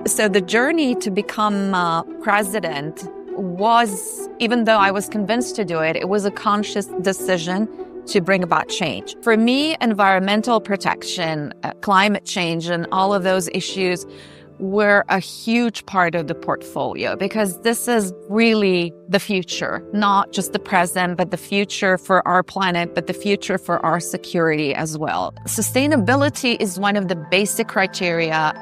So the journey to become president was, even though I was convinced to do it, it was a conscious decision to bring about change. For me, environmental protection, climate change, and all of those issues were a huge part of the portfolio because this is really the future, not just the present, but the future for our planet, but the future for our security as well. Sustainability is one of the basic criteria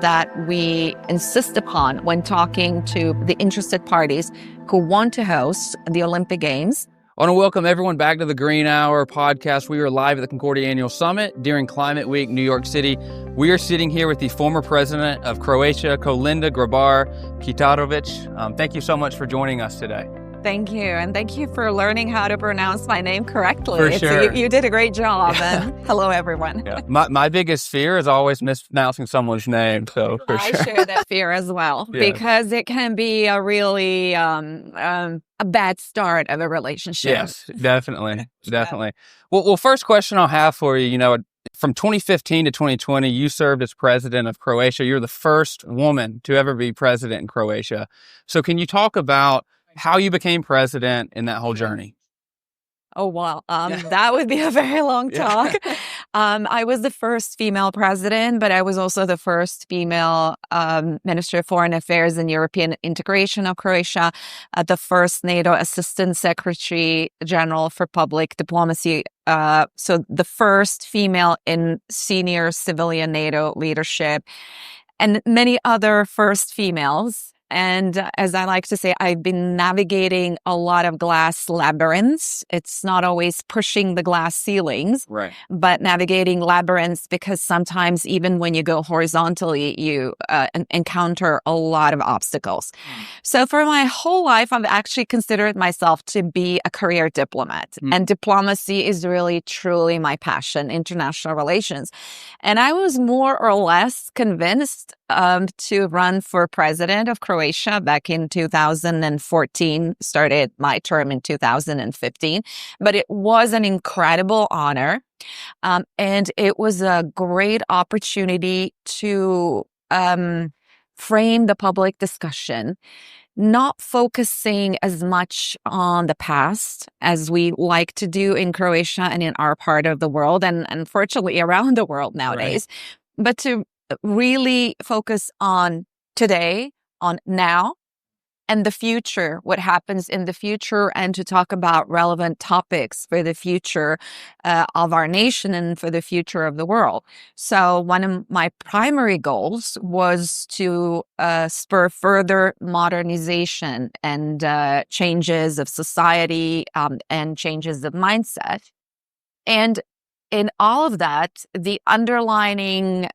that we insist upon when talking to the interested parties who want to host the Olympic Games. I want to welcome everyone back to the Green Hour podcast. We are live at the Concordia Annual Summit during Climate Week, New York City. We are sitting here with the former president of Croatia, Kolinda Grabar-Kitarović. Thank you so much for joining us today. Thank you. And thank you for learning how to pronounce my name correctly. For sure. You did a great job. And hello, everyone. Yeah. My biggest fear is always mispronouncing someone's name. So for I sure. share that fear as well, because it can be a really a bad start of a relationship. Yes, definitely. Definitely. Well, first question I'll have for you, from 2015 to 2020, you served as president of Croatia. You're the first woman to ever be president in Croatia. So can you talk about how you became president in that whole journey? Oh, wow. That would be a very long talk. I was the first female president, but I was also the first female Minister of Foreign Affairs and European Integration of Croatia, the first NATO Assistant Secretary General for Public Diplomacy. So the first female in senior civilian NATO leadership, and many other first females. And as I like to say, I've been navigating a lot of glass labyrinths. It's not always pushing the glass ceilings, right, but navigating labyrinths, because sometimes even when you go horizontally, you encounter a lot of obstacles. So for my whole life, I've actually considered myself to be a career diplomat. And diplomacy is really, truly my passion, international relations. And I was more or less convinced to run for president of Croatia back in 2014, started my term in 2015. But it was an incredible honor. And it was a great opportunity to frame the public discussion, not focusing as much on the past as we like to do in Croatia and in our part of the world, and unfortunately around the world nowadays, but to really focus on today, on now, and the future, what happens in the future, and to talk about relevant topics for the future of our nation and for the future of the world. So one of my primary goals was to spur further modernization and changes of society and changes of mindset. And in all of that, the underlining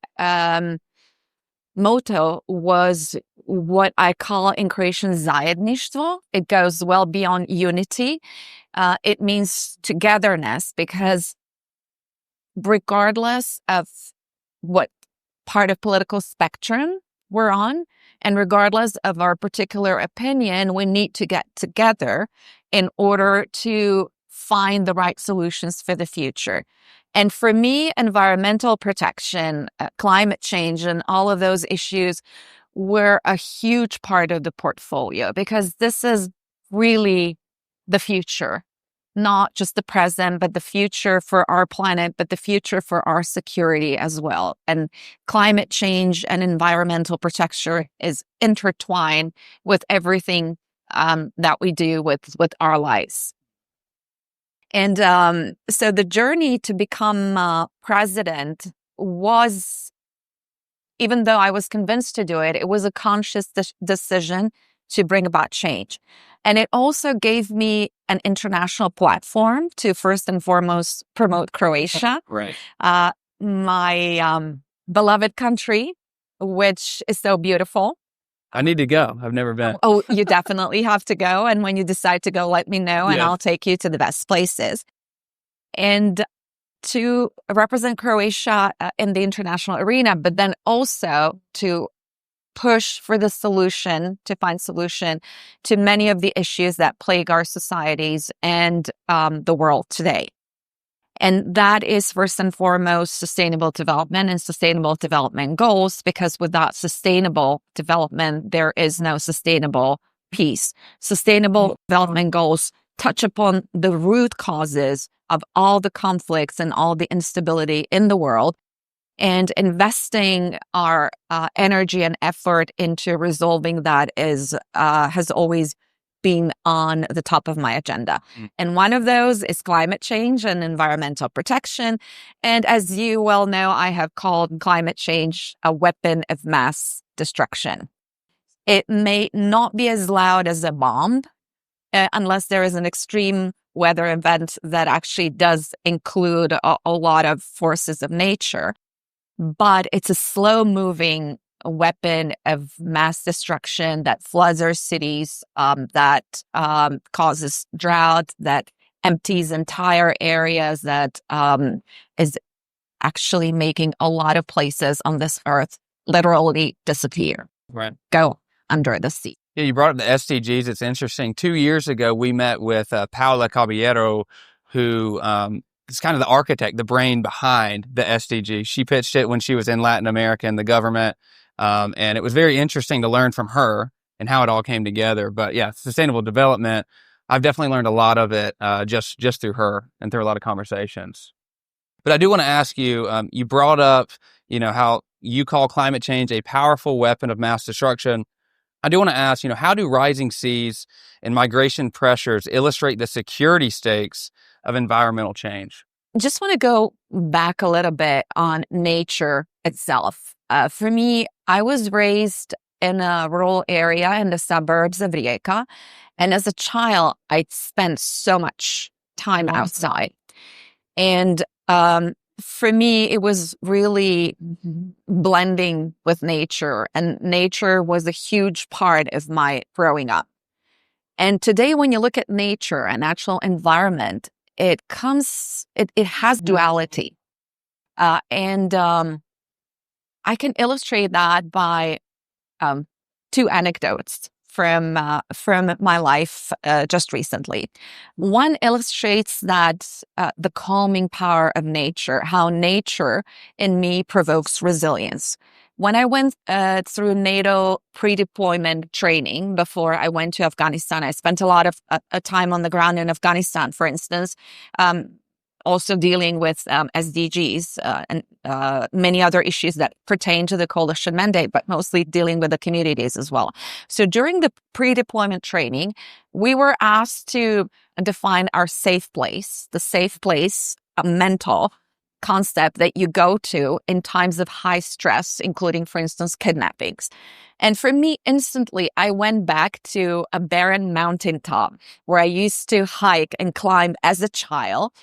motto was what I call in Croatian zajedništvo. It goes well beyond unity. It means togetherness, because regardless of what part of political spectrum we're on, and regardless of our particular opinion, we need to get together in order to find the right solutions for the future. And for me, environmental protection, climate change, and all of those issues were a huge part of the portfolio, because this is really the future, not just the present, but the future for our planet, but the future for our security as well. And climate change and environmental protection is intertwined with everything that we do with our lives. And so the journey to become president was, even though I was convinced to do it, it was a conscious decision to bring about change. And it also gave me an international platform to first and foremost promote Croatia, my beloved country, which is so beautiful. I need to go. I've never been. Oh, you definitely have to go. And when you decide to go, let me know, and I'll take you to the best places. And to represent Croatia in the international arena, but then also to push for the solution, to find solution to many of the issues that plague our societies and the world today. And that is first and foremost sustainable development and sustainable development goals, because without sustainable development, there is no sustainable peace. Sustainable development goals touch upon the root causes of all the conflicts and all the instability in the world. And investing our energy and effort into resolving that has always been on the top of my agenda. And one of those is climate change and environmental protection. And as you well know, I have called climate change a weapon of mass destruction. It may not be as loud as a bomb, unless there is an extreme weather event that actually does include a lot of forces of nature. But it's a slow-moving weapon of mass destruction that floods our cities, that causes drought, that empties entire areas, that is actually making a lot of places on this earth literally disappear. Right. Go under the sea. Yeah, you brought up the SDGs. It's interesting. 2 years ago, we met with Paula Caballero, who is kind of the architect, the brain behind the SDG. She pitched it when she was in Latin America in the government. And it was very interesting to learn from her and how it all came together. But yeah, sustainable development, I've definitely learned a lot of it just through her and through a lot of conversations. But I do want to ask you, you brought up, how you call climate change a powerful weapon of mass destruction. I do want to ask, how do rising seas and migration pressures illustrate the security stakes of environmental change? Just want to go back a little bit on nature itself. For me, I was raised in a rural area in the suburbs of Rijeka. And as a child, I spent so much time outside. And for me, it was really blending with nature. And nature was a huge part of my growing up. And today, when you look at nature and natural environment, it has duality. And I can illustrate that by two anecdotes from my life just recently. One illustrates that the calming power of nature, how nature in me provokes resilience. When I went through NATO pre-deployment training before I went to Afghanistan, I spent a lot of time on the ground in Afghanistan, for instance, also dealing with SDGs and many other issues that pertain to the coalition mandate, but mostly dealing with the communities as well. So during the pre-deployment training, we were asked to define our safe place, the safe place, a mental concept that you go to in times of high stress, including, for instance, kidnappings. And for me, instantly, I went back to a barren mountaintop where I used to hike and climb as a child,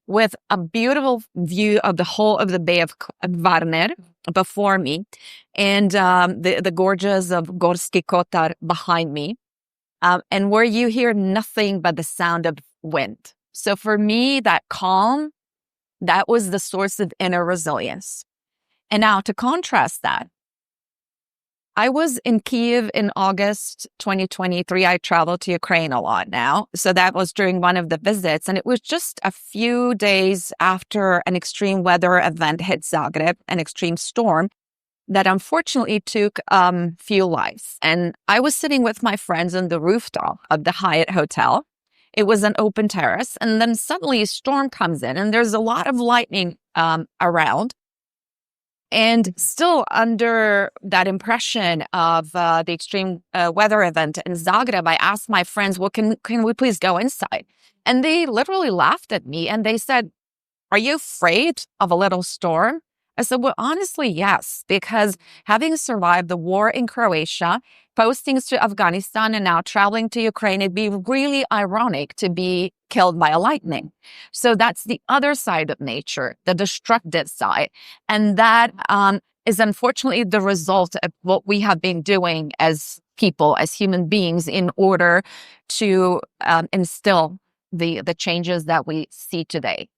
with a beautiful view of the whole of the Bay of Varner before me, and the gorges of Gorski Kotar behind me, and where you hear nothing but the sound of wind. So for me, that calm, that was the source of inner resilience. And now to contrast that, I was in Kyiv in August 2023. I traveled to Ukraine a lot now. So that was during one of the visits. And it was just a few days after an extreme weather event hit Zagreb, an extreme storm that unfortunately took few lives. And I was sitting with my friends on the rooftop of the Hyatt Hotel. It was an open terrace. And then suddenly a storm comes in and there's a lot of lightning around. And still under that impression of the extreme weather event in Zagreb, I asked my friends, well, can we please go inside? And they literally laughed at me and they said, are you afraid of a little storm? I said, well, honestly, yes, because having survived the war in Croatia, postings to Afghanistan, and now traveling to Ukraine, it'd be really ironic to be killed by a lightning. So that's the other side of nature, the destructive side. And that is unfortunately the result of what we have been doing as people, as human beings, in order to instill the changes that we see today.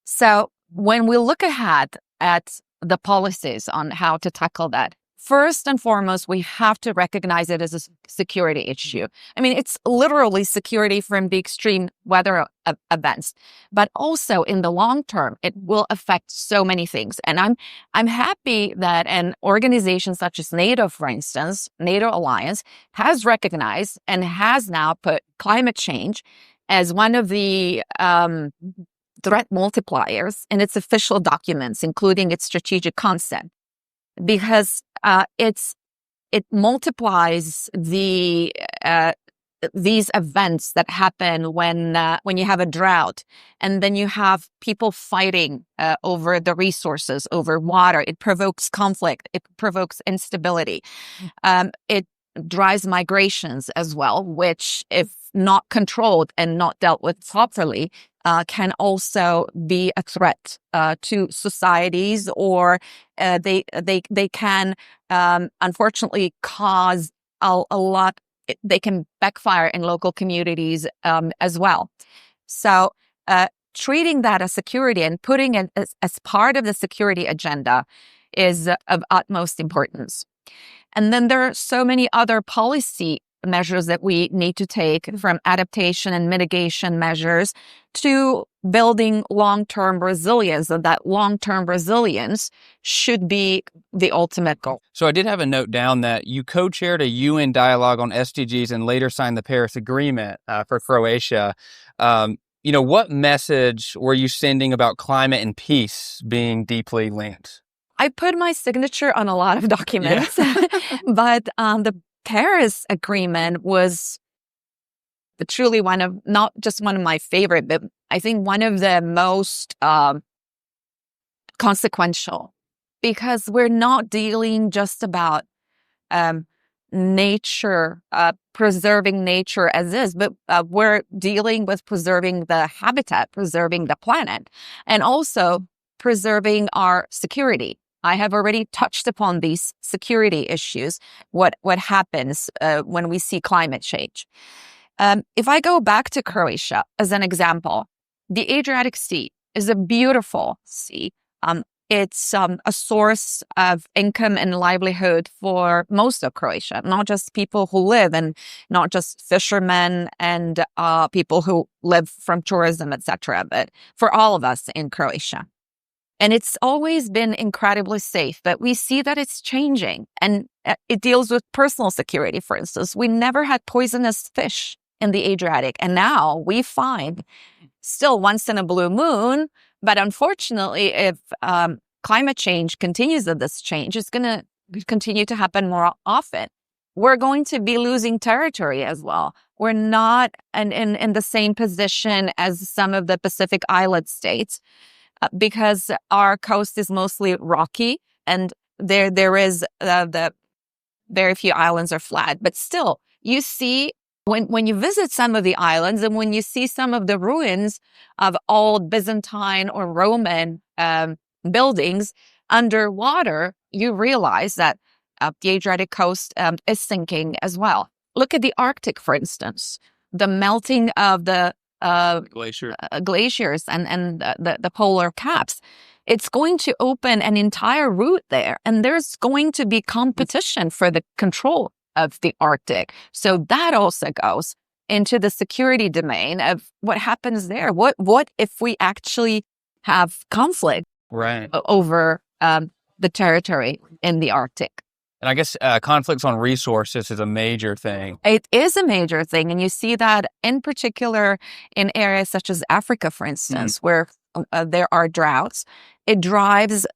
So when we look ahead at the policies on how to tackle that, first and foremost, we have to recognize it as a security issue. I mean, it's literally security from the extreme weather events, but also in the long term, it will affect so many things. And I'm happy that an organization such as NATO, for instance, NATO Alliance, has recognized and has now put climate change as one of the threat multipliers in its official documents, including its strategic concept, because it multiplies these events that happen when you have a drought, and then you have people fighting over the resources, over water. It provokes conflict. It provokes instability. It drives migrations as well, which, if not controlled and not dealt with properly, can also be a threat to societies, or they can unfortunately cause a lot. They can backfire in local communities as well. So treating that as security and putting it as part of the security agenda is of utmost importance. And then there are so many other policy measures that we need to take, from adaptation and mitigation measures to building long-term resilience. And that long-term resilience should be the ultimate goal. So I did have a note down that you co-chaired a UN dialogue on SDGs and later signed the Paris Agreement for Croatia. What message were you sending about climate and peace being deeply linked? I put my signature on a lot of documents, but the Paris Agreement was truly not just one of my favorite, but I think one of the most consequential, because we're not dealing just about nature, preserving nature as is, but we're dealing with preserving the habitat, preserving the planet, and also preserving our security. I have already touched upon these security issues, what happens when we see climate change. If I go back to Croatia as an example, the Adriatic Sea is a beautiful sea. It's a source of income and livelihood for most of Croatia, not just people who live, and not just fishermen and people who live from tourism, etc., but for all of us in Croatia. And it's always been incredibly safe, but we see that it's changing, and it deals with personal security. For instance, we never had poisonous fish in the Adriatic, and now we find, still once in a blue moon, but unfortunately, if climate change continues at this change, it's going to continue to happen more often. We're going to be losing territory as well. We're not in the same position as some of the Pacific Island states, because our coast is mostly rocky, and there is the very few islands are flat. But still, you see, when you visit some of the islands, and when you see some of the ruins of old Byzantine or Roman buildings underwater, you realize that the Adriatic coast is sinking as well. Look at the Arctic, for instance. The melting of the glaciers and the polar caps. It's going to open an entire route there, and there's going to be competition for the control of the Arctic. So that also goes into the security domain of what happens there. What if we actually have conflict over the territory in the Arctic? And I guess conflicts on resources is a major thing. It is a major thing. And you see that in particular in areas such as Africa, for instance, where there are droughts. It drives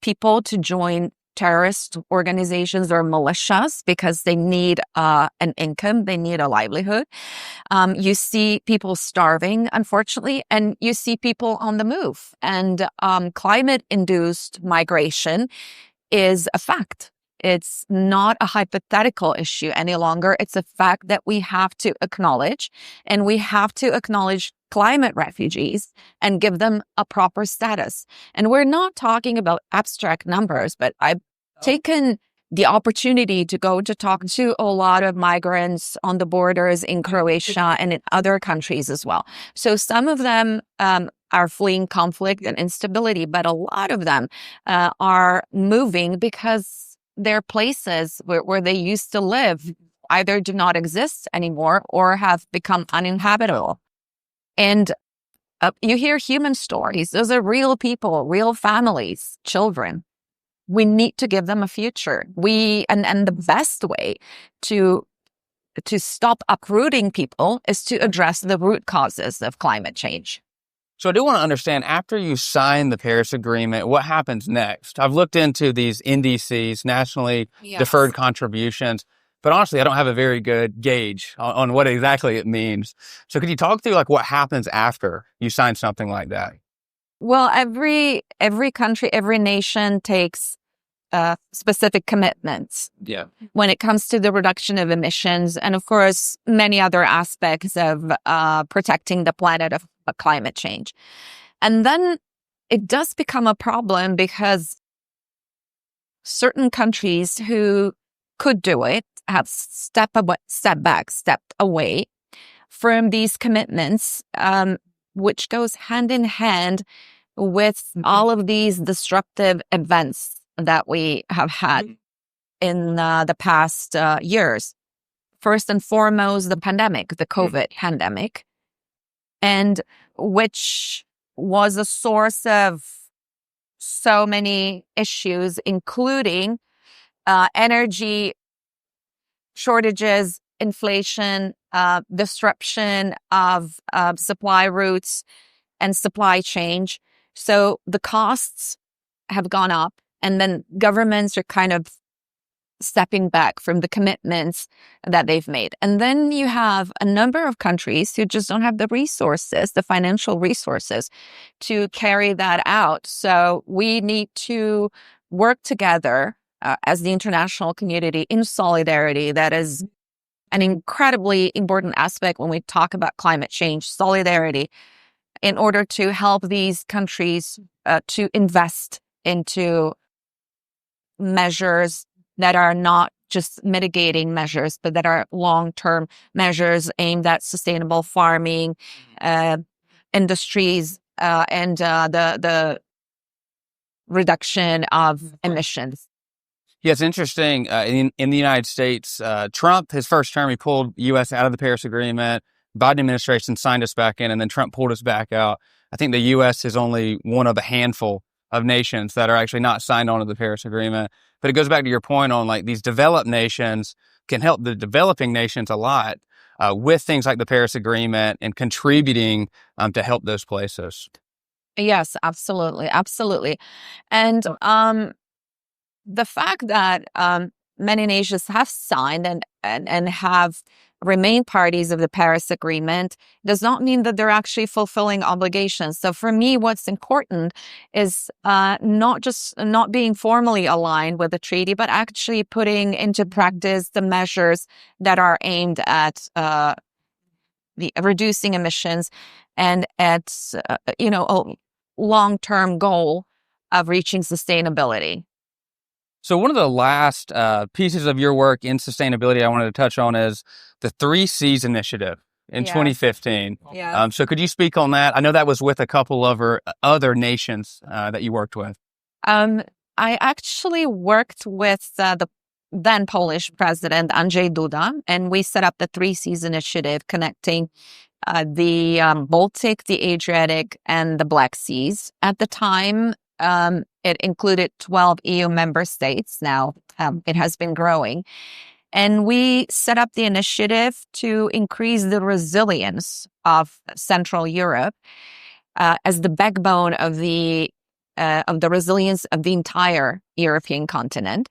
people to join terrorist organizations or militias because they need an income, they need a livelihood. You see people starving, unfortunately, and you see people on the move. And climate-induced migration is a fact. It's not a hypothetical issue any longer. It's a fact that we have to acknowledge, and we have to acknowledge climate refugees and give them a proper status. And we're not talking about abstract numbers, but I've taken the opportunity to go to talk to a lot of migrants on the borders in Croatia and in other countries as well. So some of them are fleeing conflict and instability, but a lot of them are moving because their places where they used to live either do not exist anymore or have become uninhabitable. And you hear human stories. Those are real people, real families, children. We need to give them a future. And the best way to stop uprooting people is to address the root causes of climate change. So I do want to understand, after you sign the Paris Agreement, what happens next? I've looked into these NDCs, nationally deferred contributions, but honestly, I don't have a very good gauge on what exactly it means. So could you talk through what happens after you sign something like that? Well, every country, every nation takes specific commitments when it comes to the reduction of emissions, and of course, many other aspects of protecting the planet of climate change. And then it does become a problem because certain countries who could do it have stepped away from these commitments, which goes hand in hand with all of these disruptive events that we have had in the past years. First and foremost, the pandemic, the COVID pandemic, and which was a source of so many issues, including energy shortages, inflation, disruption of supply routes and supply chain. So the costs have gone up, and then governments are kind of stepping back from the commitments that they've made. And then you have a number of countries who just don't have the resources, the financial resources to carry that out. So we need to work together as the international community in solidarity. That is an incredibly important aspect when we talk about climate change, solidarity, in order to help these countries to invest into measures that are not just mitigating measures, but that are long-term measures aimed at sustainable farming, industries, and the reduction of emissions. Yeah, it's interesting. In the United States, Trump, his first term, he pulled U.S. out of the Paris Agreement. Biden administration signed us back in, and then Trump pulled us back out. I think the U.S. is only one of a handful of nations that are actually not signed on to the Paris Agreement. But it goes back to your point on these developed nations can help the developing nations a lot with things like the Paris Agreement and contributing to help those places. Yes, absolutely. Absolutely. And the fact that many nations have signed and have remained parties of the Paris Agreement does not mean that they're actually fulfilling obligations. So for me, what's important is not being formally aligned with the treaty, but actually putting into practice the measures that are aimed at the reducing emissions and at a long-term goal of reaching sustainability. So one of the last pieces of your work in sustainability I wanted to touch on is the 3 C's initiative in 2015. Yeah. So could you speak on that? I know that was with a couple of other nations that you worked with. I actually worked with the then Polish president, Andrzej Duda, and we set up the 3 C's initiative connecting the Baltic, the Adriatic, and the Black Seas. At the time, it included 12 EU member states. Now it has been growing. And we set up the initiative to increase the resilience of Central Europe as the backbone of the resilience of the entire European continent.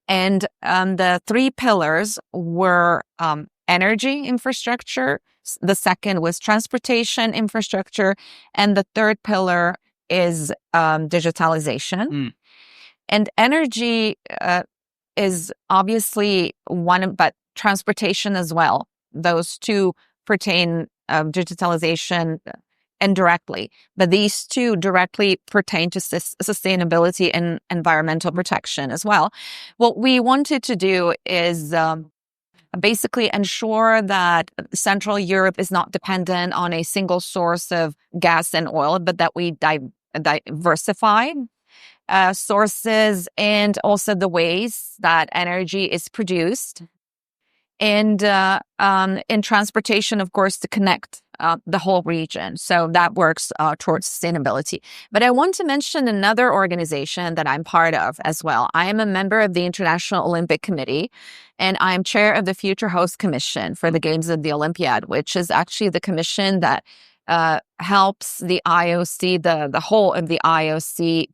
And the 3 pillars were energy infrastructure. The second was transportation infrastructure. And the third pillar is digitalization. And energy is obviously one, but transportation as well. Those two pertain digitalization indirectly, but these two directly pertain to sustainability and environmental protection as well. What we wanted to do is basically ensure that Central Europe is not dependent on a single source of gas and oil, but that we diversify sources and also the ways that energy is produced. And in transportation, of course, to connect the whole region. So that works towards sustainability. But I want to mention another organization that I'm part of as well. I am a member of the International Olympic Committee, and I'm chair of the Future Host Commission for the Games of the Olympiad, which is actually the commission that helps the IOC, the whole of the IOC,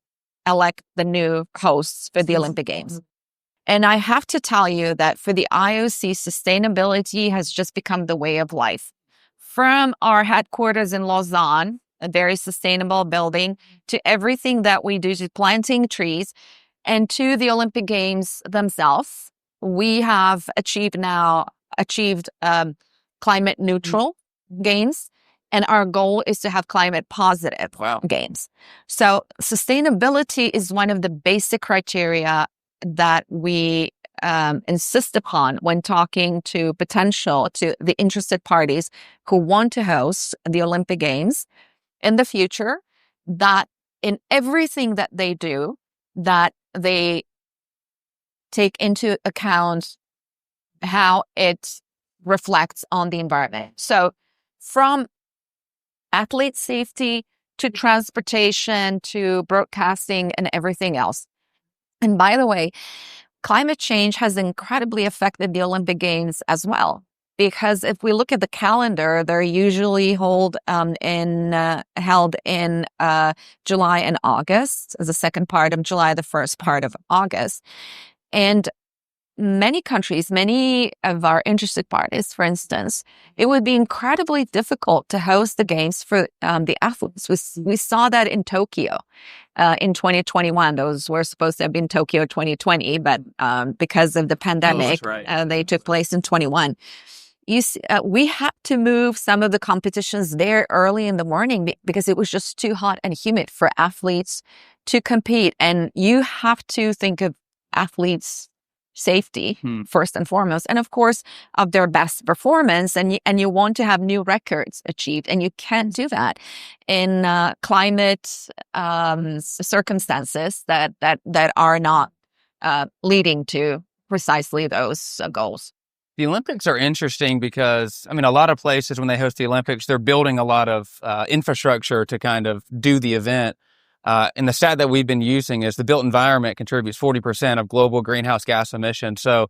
elect the new hosts for the Olympic Games. And I have to tell you that for the IOC, sustainability has just become the way of life. From our headquarters in Lausanne, a very sustainable building, to everything that we do, to planting trees, and to the Olympic Games themselves, we have achieved climate neutral games. And our goal is to have climate positive games. So sustainability is one of the basic criteria that we insist upon when talking to the interested parties who want to host the Olympic Games in the future, that in everything that they do, that they take into account how it reflects on the environment. So from athlete safety to transportation to broadcasting and everything else. And by the way, climate change has incredibly affected the Olympic Games as well. Because if we look at the calendar, they're usually held in July and August, as the second part of July, the first part of August. And many countries, many of our interested parties, for instance, it would be incredibly difficult to host the games for the athletes. We saw that in Tokyo in 2021. Those were supposed to have been Tokyo 2020, but because of the pandemic, they took place in 21. We had to move some of the competitions there early in the morning because it was just too hot and humid for athletes to compete. And you have to think of athletes' safety first and foremost, and of course of their best performance, and you want to have new records achieved, and you can't do that in climate circumstances that are not leading to precisely those goals. The Olympics are interesting because, I mean, a lot of places when they host the Olympics, they're building a lot of infrastructure to kind of do the event. And the stat that we've been using is the built environment contributes 40% of global greenhouse gas emissions. So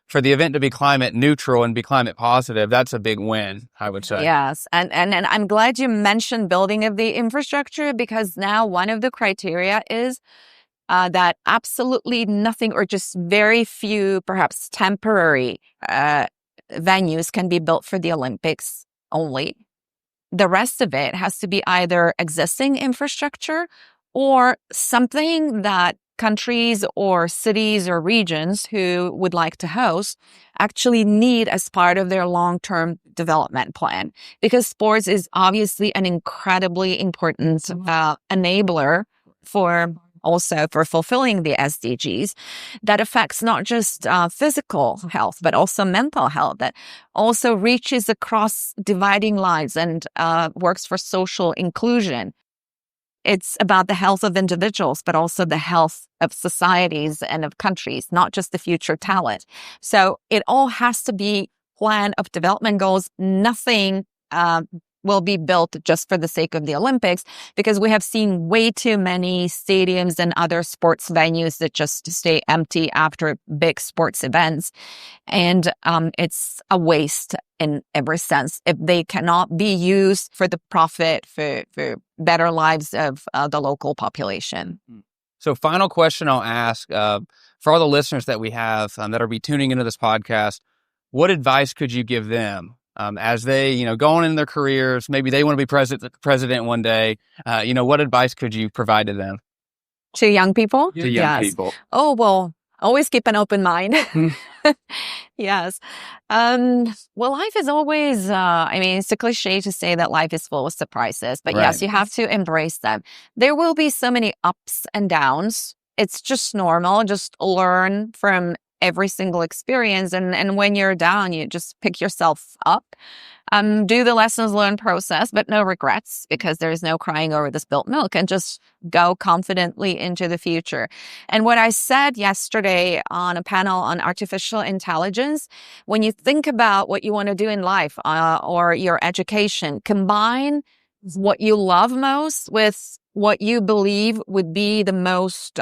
for the event to be climate neutral and be climate positive, that's a big win, I would say. Yes. And I'm glad you mentioned building of the infrastructure, because now one of the criteria is that absolutely nothing, or just very few, perhaps temporary venues can be built for the Olympics only. The rest of it has to be either existing infrastructure or something that countries or cities or regions who would like to host actually need as part of their long-term development plan. Because sports is obviously an incredibly important enabler for fulfilling the SDGs that affects not just physical health, but also mental health, that also reaches across dividing lines and works for social inclusion. It's about the health of individuals, but also the health of societies and of countries, not just the future talent. So it all has to be plan of development goals. Nothing will be built just for the sake of the Olympics, because we have seen way too many stadiums and other sports venues that just stay empty after big sports events. And it's a waste in every sense if they cannot be used for the profit, for better lives of the local population. So final question I'll ask for all the listeners that we have that are be tuning into this podcast, what advice could you give them as they, go on in their careers? Maybe they want to be president one day. What advice could you provide to them? To young people? To young people. Oh, well, always keep an open mind. Yes. Well, life is always, it's a cliche to say that life is full of surprises, but yes, you have to embrace them. There will be so many ups and downs. It's just normal. Just learn from every single experience. And when you're down, you just pick yourself up, do the lessons learned process, but no regrets, because there's no crying over the spilt milk, and just go confidently into the future. And what I said yesterday on a panel on artificial intelligence, when you think about what you want to do in life or your education, combine what you love most with what you believe would be the most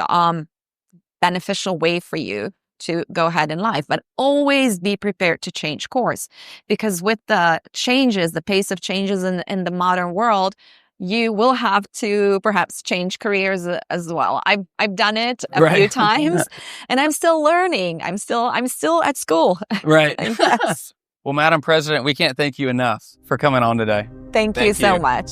beneficial way for you to go ahead in life. But always be prepared to change course, because with the changes, the pace of changes in the modern world, you will have to perhaps change careers as well. I've done it a few times, and I'm still learning. I'm still at school. Right. Yes. Well, Madam President, we can't thank you enough for coming on today. Thank you so much.